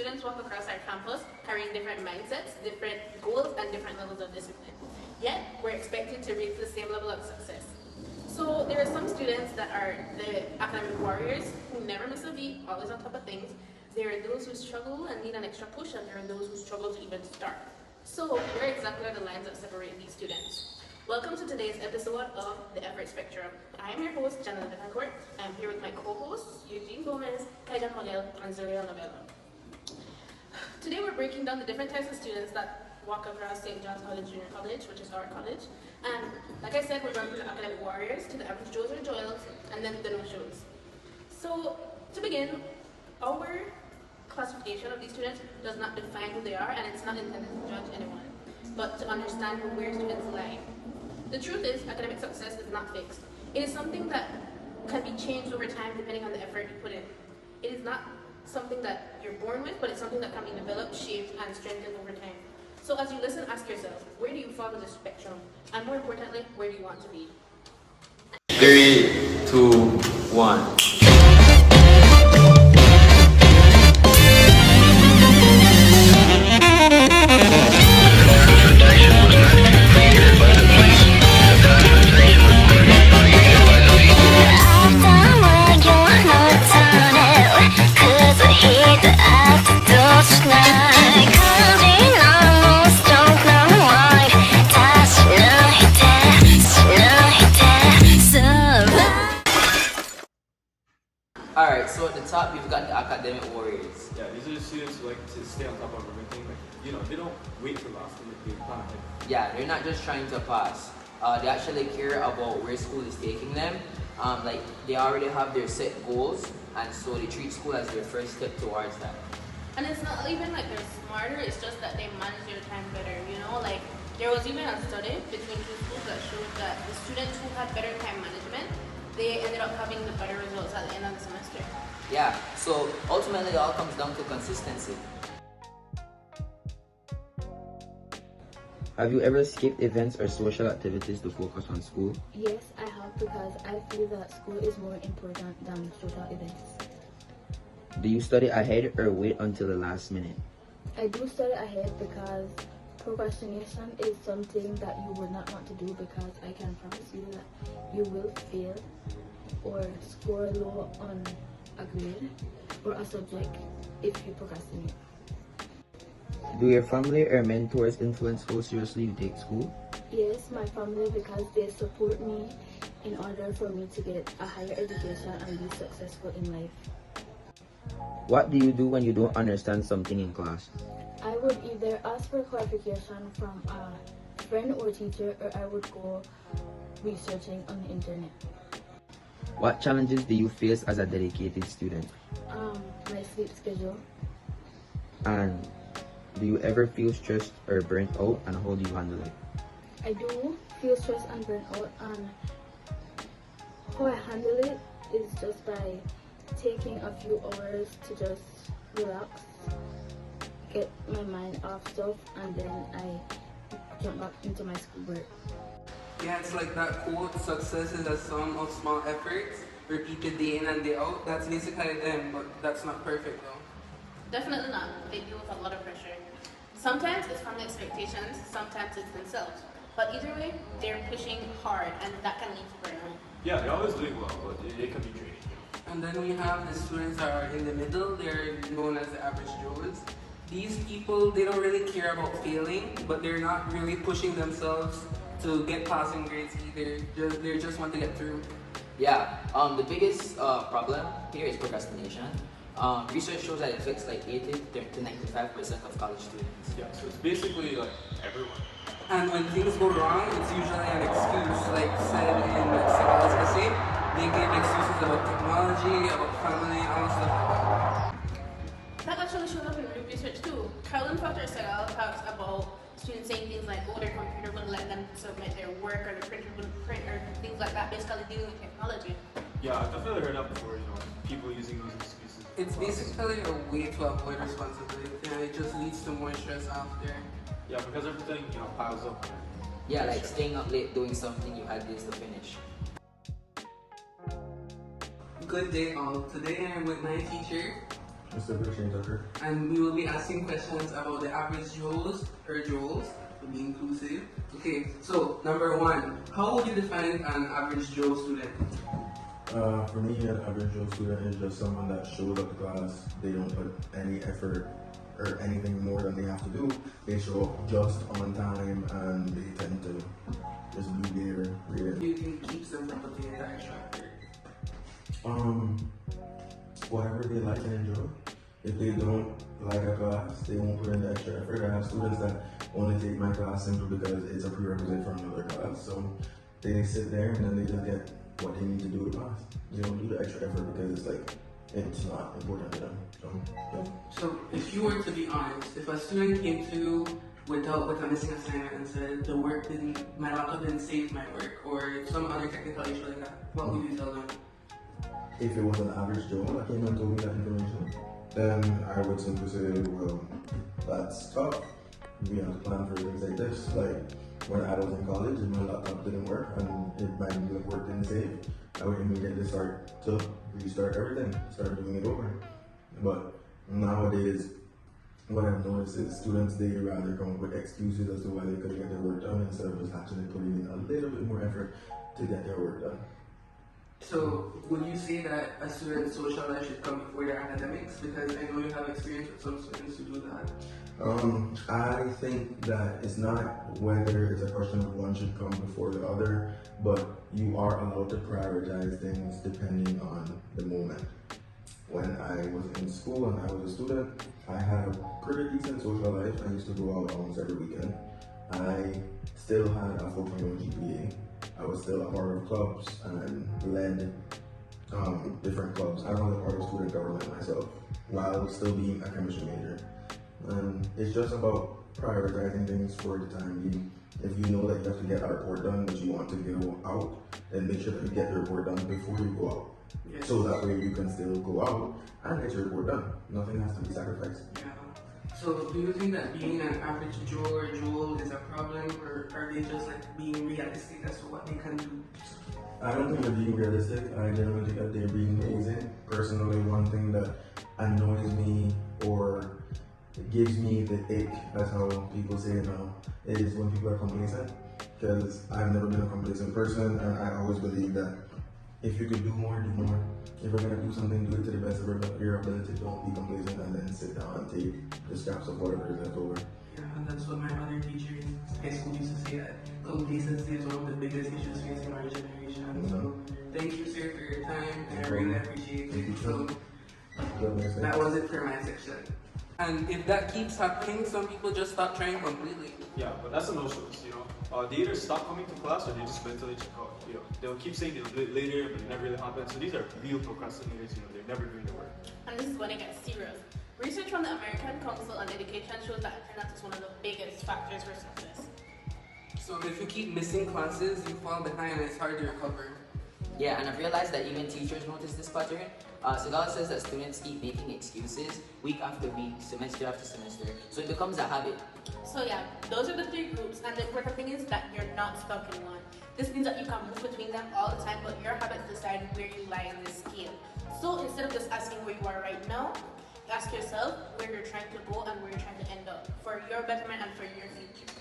students walk across our campus carrying different mindsets, different goals, and different levels of discipline. Yet, we're expected to reach the same level of success. So there are some students that are the academic warriors who never miss a beat, always on top of things. There are those who struggle and need an extra push, and there are those who struggle to even start. So where exactly are the lines that separate these students? Welcome to today's episode of The Effort Spectrum. I am your host, Janelli. I'm here with my co-hosts, Eugene, Kenyon, and Zuriel. Today we're breaking down the different types of students that walk across St. John's College Junior College, which is our college. And like I said, we're going from the academic warriors to the average Joes or Joels, and then the no-shows. So to begin, our classification of these students does not define who they are, and it's not intended to judge anyone, but to understand where students lie. The truth is, academic success is not fixed. It is something that can be changed over time depending on the effort you put in. It is not something that you're born with, but it's something that can be developed, shaped, and strengthened over time. So as you listen, ask yourself, where do you fall in the spectrum? And more importantly, where do you want to be? 3, 2, 1. Alright, so at the top you've got the academic warriors. Yeah, these are the students who like to stay on top of everything. Like, they don't wait for last minute to plan. Yeah, they're not just trying to pass. They actually care about where school is taking them. They already have their set goals, and so they treat school as their first step towards that. And it's not even like they're smarter, it's just that they manage their time better, Like, there was even a study between two schools that showed that the students who had better time management, they ended up having the better results at the end of the semester. Yeah, so ultimately it all comes down to consistency. Have you ever skipped events or social activities to focus on school? Yes, I have, because I feel that school is more important than social events. Do you study ahead or wait until the last minute? I do study ahead because procrastination is something that you would not want to do, because I can promise you that you will fail or score low on a grade or a subject if you procrastinate. Do your family or mentors influence how seriously you take school? Yes, my family, because they support me in order for me to get a higher education and be successful in life. What do you do when you don't understand something in class? I would either ask for clarification from a friend or teacher, or I would go researching on the internet. What challenges do you face as a dedicated student? My sleep schedule. And do you ever feel stressed or burnt out, and how do you handle it? I do feel stressed and burnt out, and how I handle it is just by taking a few hours to just relax, get my mind off stuff, and then I jump back into my schoolwork. Yeah, it's like that quote, success is a sum of small efforts, repeated day in and day out. That's basically them, but that's not perfect though. Definitely not. They deal with a lot of pressure. Sometimes it's family expectations, sometimes it's themselves. But either way, they're pushing hard, and that can lead to burnout. Yeah, they're always doing well, but it can be draining. And then we have the students that are in the middle. They're known as the average Joes. These people, they don't really care about failing, but they're not really pushing themselves to get passing grades either. They just want to get through. Yeah, the biggest problem here is procrastination. Research shows that it affects like 80 to 95% of college students. Yeah, so it's basically like everyone. And when things go wrong, it's usually an excuse, like said in psychology essay. They give excuses about technology, about family, all stuff like that. That actually shows up in group research too. Carolyn Proctor talks about students saying things like, oh, their computer wouldn't let them submit their work, or their printer wouldn't print, or things like that, basically dealing with technology. Yeah, I've definitely heard that before, people using these excuses. It's basically a way to avoid responsibility, and it just leads to more stress after. Yeah, because everything, piles up. Yeah, like staying up late doing something you had days to finish. Good day all. Today I'm with my teacher. Mr. Christian Tucker. And we will be asking questions about the average Joes, or Joels, to be inclusive. Okay, so number one, how would you define an average Joe student? For me, an average Joe student is just someone that shows up to class. They don't put any effort or anything more than they have to do. They show up just on time and they tend to just be there, really. What do you think keeps them from putting in the extra effort? Whatever they like and enjoy. If they don't like a class, they won't put in the extra effort. I have students that only take my class simply because it's a prerequisite from another class. So they sit there and then they just get what they need to do to pass. They don't do the extra effort because it's like, it's not important to them. So, yeah. So if you were to be honest, if a student came to you with a missing assignment and said my laptop didn't save my work, or some other technical issue like that, what would you tell them? If it was an average Joe that came and told me that information, then I would simply say, well, that's tough. We have to plan for things like this. Like when I was in college and my laptop didn't work and if my work didn't save, I would immediately start to restart everything, start doing it over. But nowadays, what I've noticed is students, they rather come up with excuses as to why they couldn't get their work done instead of just actually putting in a little bit more effort to get their work done. So would you say that a student's social life should come before their academics? Because I know you have experience with some students who do that. I think that it's not whether it's a question of one should come before the other, but you are allowed to prioritize things depending on the moment. When I was in school and I was a student, I had a pretty decent social life. I used to go out almost every weekend. I still had a 4.1 GPA. I was still a part of clubs and led different clubs. I was a part of student government myself while still being a chemistry major. And it's just about prioritizing things for the time being. If you know that you have to get a report done but you want to go out, then make sure that you get the report done before you go out. Yes. So that way you can still go out and get your report done. Nothing has to be sacrificed. Yeah. So do you think that being an average Joe or Joel is a problem, or are they just like being realistic as to what they can do? I don't think they're being realistic. I genuinely think that they're being lazy. Personally, one thing that annoys me or gives me the ick, that's how people say it now, is when people are complacent. Because I've never been a complacent person, and I always believe that if you could do more, do more. If we're gonna do something, do it to the best of your ability. Don't be complacent and then sit down and take the scraps of whatever is left over. Yeah, and that's what my other teacher in high school used to say, that complacency is one of the biggest issues facing our generation. So thank you, sir, for your time, and I really appreciate it. So that was it for my section. And if that keeps happening, some people just stop trying completely. Yeah, but that's a no-shows, you know. They either stop coming to class or they just mentally check out. You know, they'll keep saying they'll do it later, but it never really happens. So these are real procrastinators, you know, they're never doing their work. And this is when it gets serious. Research from the American Council on Education shows that attendance is one of the biggest factors for success. So if you keep missing classes, you fall behind and it's hard to recover. Yeah, and I've realized that even teachers notice this pattern. Segal says that students keep making excuses week after week, semester after semester, so it becomes a habit. So yeah, those are the three groups, and the important thing is that you're not stuck in one. This means that you can move between them all the time, but your habits decide where you lie in this scale. So instead of just asking where you are right now, ask yourself where you're trying to go and where you're trying to end up for your betterment and for your future.